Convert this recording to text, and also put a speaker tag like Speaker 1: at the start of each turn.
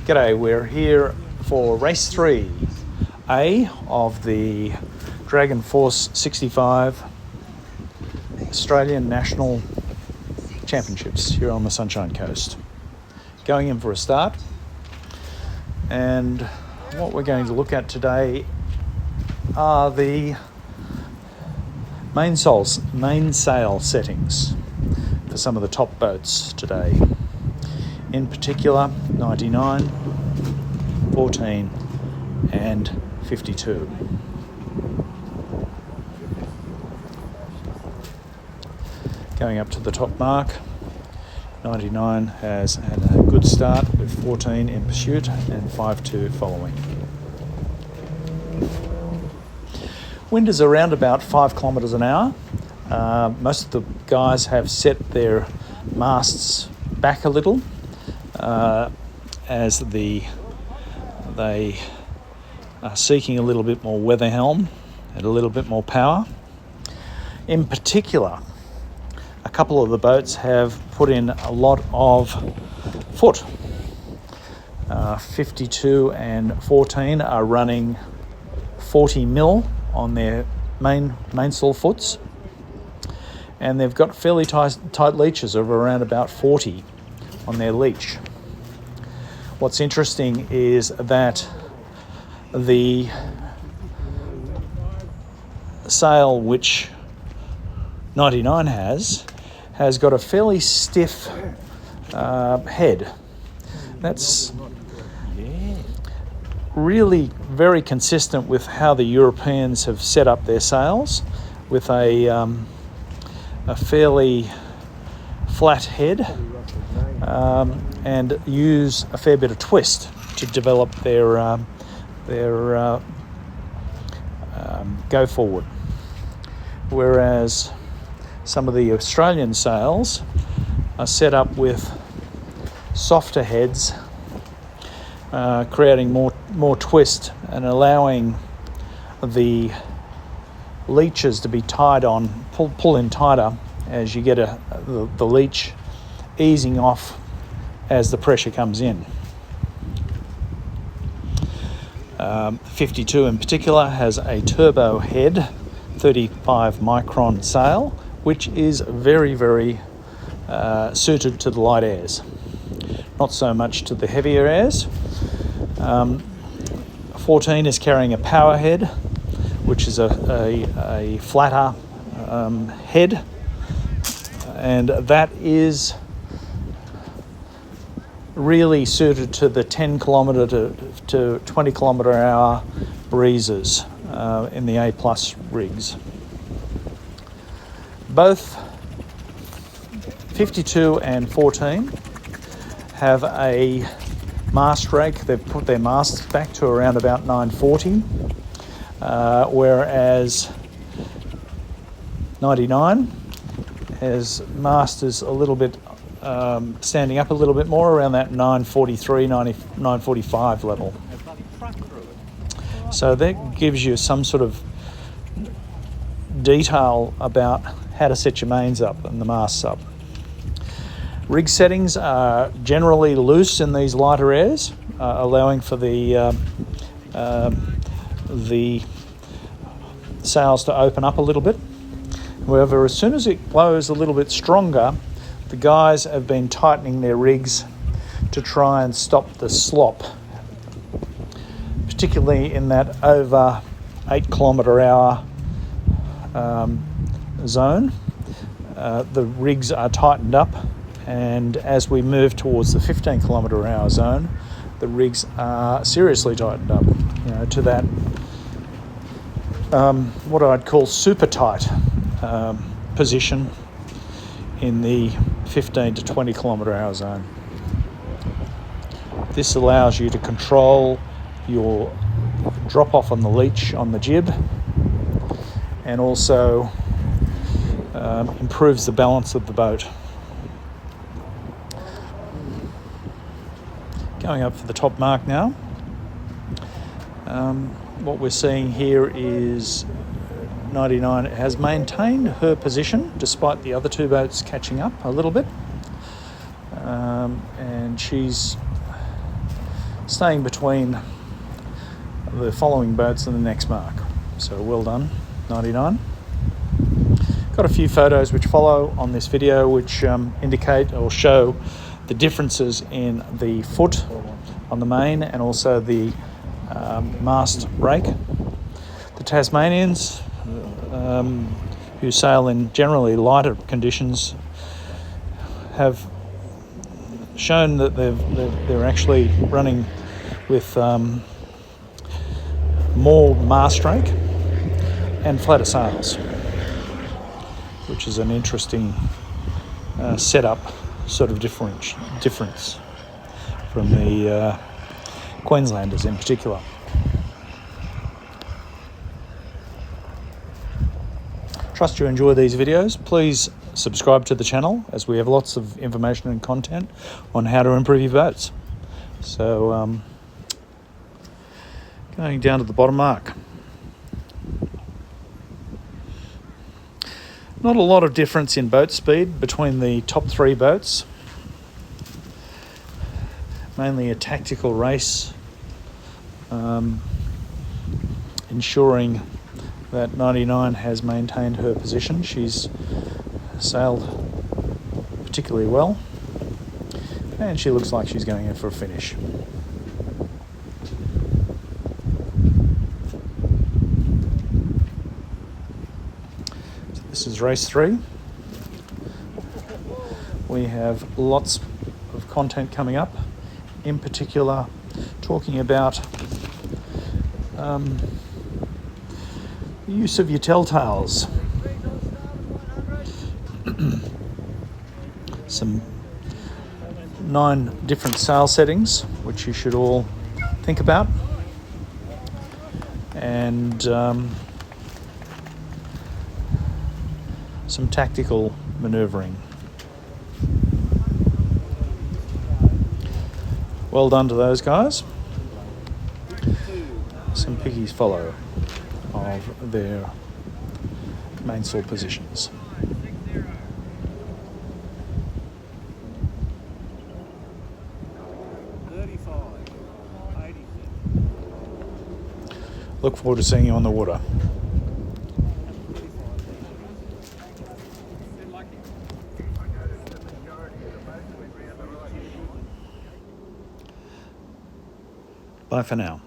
Speaker 1: G'day, we're here for race 3A of the Dragon Force 65 Australian National Championships here on the Sunshine Coast. Going in for a start, and what we're going to look at today are the mainsail settings for some of the top boats today. In particular, 99, 14 and 52. Going up to the top mark, 99 has had a good start with 14 in pursuit and 5-2 following. Wind is around about 5 kilometres an hour. Most of the guys have set their masts back a little as they are seeking a little bit more weather helm and a little bit more power. In particular, a couple of the boats have put in a lot of foot. 52 and 14 are running 40 mil on their mainsail foots, and they've got fairly tight leaches of around about 40 on their leach. What's interesting is that the sail which 99 has got a fairly stiff head. That's really very consistent with how the Europeans have set up their sails, with a fairly flat head, and use a fair bit of twist to develop their go forward. Whereas some of the Australian sails are set up with softer heads, creating more twist and allowing the leeches to be tied on, pull in tighter as you get the leech easing off as the pressure comes in. 52 in particular has a turbo head, 35 micron sail, which is very, very suited to the light airs. Not so much to the heavier airs. 14 is carrying a power head, which is a flatter head, and that is really suited to the 10 kilometre to 20 kilometre hour breezes in the A+ rigs. Both 52 and 14 have a mast rake. They've put their masts back to around about 940, whereas 99 has masters a little bit standing up a little bit more around that 943, 945 level. So that gives you some sort of detail about how to set your mains up and the masts up. Rig settings are generally loose in these lighter airs, allowing for the sails to open up a little bit. However, as soon as it blows a little bit stronger, the guys have been tightening their rigs to try and stop the slop, particularly in that over 8 kilometre hour zone. The rigs are tightened up, and as we move towards the 15 kilometre hour zone, the rigs are seriously tightened up, to that what I'd call super tight position in the 15 to 20 kilometre hour zone. This allows you to control your drop off on the leach on the jib, and also improves the balance of the boat. Going up for the top mark now. What we're seeing here is 99 has maintained her position despite the other two boats catching up a little bit, and she's staying between the following boats and the next mark. So well done, 99. Got a few photos which follow on this video which indicate or show the differences in the foot on the main and also the mast rake. The Tasmanians, who sail in generally lighter conditions, have shown that they're actually running with more mast rake and flatter sails, which is an interesting setup sort of difference from the Queenslanders in particular. Trust you enjoy these videos. Please subscribe to the channel as we have lots of information and content on how to improve your boats. So going down to the bottom mark. Not a lot of difference in boat speed between the top three boats. Mainly a tactical race, ensuring that 99 has maintained her position. She's sailed particularly well, and she looks like she's going in for a finish. So this is race 3. We have lots of content coming up, in particular talking about the use of your telltales. Some 9 different sail settings which you should all think about, and some tactical manoeuvring. Well done to those guys. Some pickies follow of their mainsail positions. Look forward to seeing you on the water. Bye for now.